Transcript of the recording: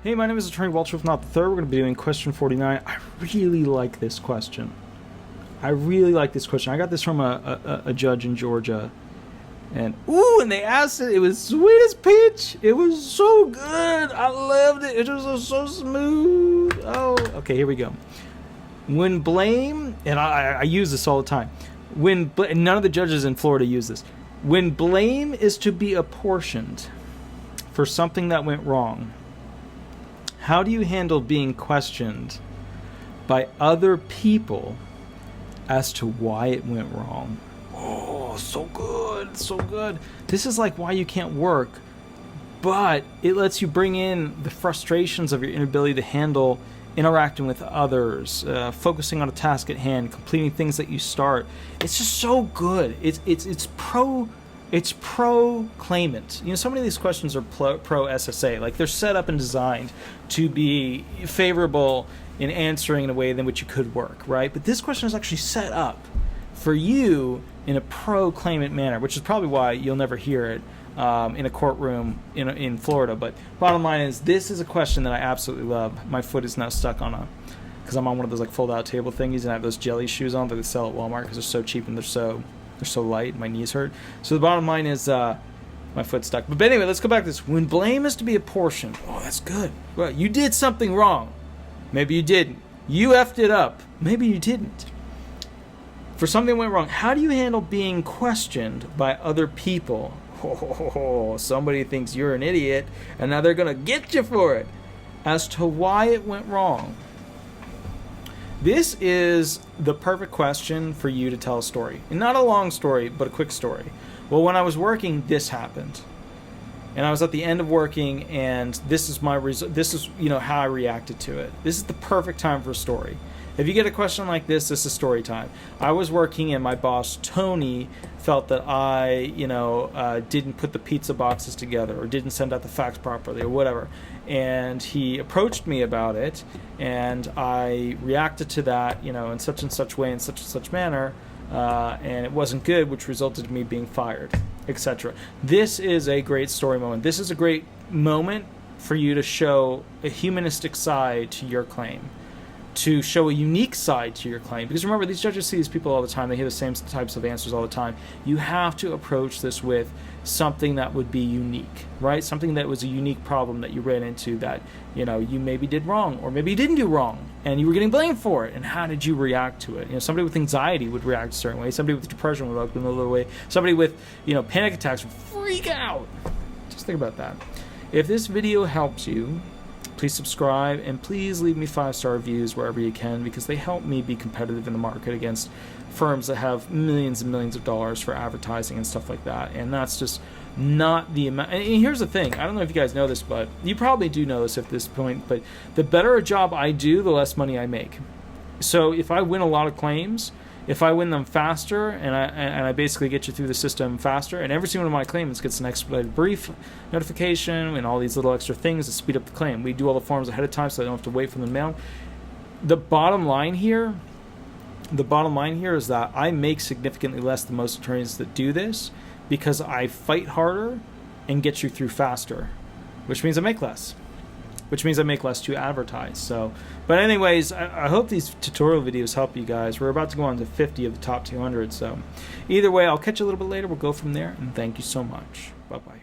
Hey, my name is Attorney Walter with Hnot III. We're going to be doing question 49. I really like this question. I got this from a judge in Georgia. And they asked it. It was sweet as peach. It was so good. I loved it. It was so smooth. Oh, okay, here we go. When blame, and I use this all the time. And none of the judges in Florida use this. When blame is to be apportioned for something that went wrong, how do you handle being questioned by other people as to why it went wrong? Oh, so good, so good. This is like why you can't work, but it lets you bring in the frustrations of your inability to handle interacting with others, focusing on a task at hand, completing things that you start. It's just so good. It's pro claimant. You know, so many of these questions are pro SSA. Like, they're set up and designed to be favorable in answering in a way in which you could work, right? But this question is actually set up for you in a pro claimant manner, which is probably why you'll never hear it in a courtroom in Florida. But bottom line is, this is a question that I absolutely love. My foot is now stuck on because I'm on one of those like fold-out table thingies, and I have those jelly shoes on that they sell at Walmart because they're so cheap and they're so light. My knees hurt. So the bottom line is, my foot's stuck. But anyway, let's go back to this. When blame is to be apportioned. Oh, that's good. Well, you did something wrong. Maybe you didn't. You effed it up. Maybe you didn't. For something went wrong, how do you handle being questioned by other people? Oh, somebody thinks you're an idiot, and now they're going to get you for it, as to why it went wrong. This is the perfect question for you to tell a story. And not a long story, but a quick story. Well, when I was working, this happened. And I was at the end of working, and this is how I reacted to it. This is the perfect time for a story. If you get a question like this is story time. I was working, and my boss, Tony, felt that I, didn't put the pizza boxes together or didn't send out the fax properly or whatever. And he approached me about it, and I reacted to that, in such and such way, in such and such manner, and it wasn't good, which resulted in me being fired, etc. This is a great story moment. This is a great moment for you to show a humanistic side to your claim, to show a unique side to your claim. Because remember, these judges see these people all the time. They hear the same types of answers all the time. You have to approach this with something that would be unique, right? Something that was a unique problem that you ran into that, you maybe did wrong, or maybe you didn't do wrong, and you were getting blamed for it. And how did you react to it? Somebody with anxiety would react a certain way. Somebody with depression would react another way. Somebody with, panic attacks would freak out. Just think about that. If this video helps you, please subscribe, and please leave me 5-star reviews wherever you can, because they help me be competitive in the market against firms that have millions and millions of dollars for advertising and stuff like that. And that's just not the amount. And here's the thing. I don't know if you guys know this, but you probably do know this at this point, but the better a job I do, the less money I make. So if I win a lot of claims, if I win them faster, and I basically get you through the system faster, and every single one of my claimants gets an expedited brief notification and all these little extra things to speed up the claim. We do all the forms ahead of time so I don't have to wait for them to mail. The bottom line here is that I make significantly less than most attorneys that do this, because I fight harder and get you through faster, which means I make less. Which means I make less to advertise. So, but anyways, I hope these tutorial videos help you guys. We're about to go on to 50 of the top 200. So either way, I'll catch you a little bit later. We'll go from there. And thank you so much. Bye-bye.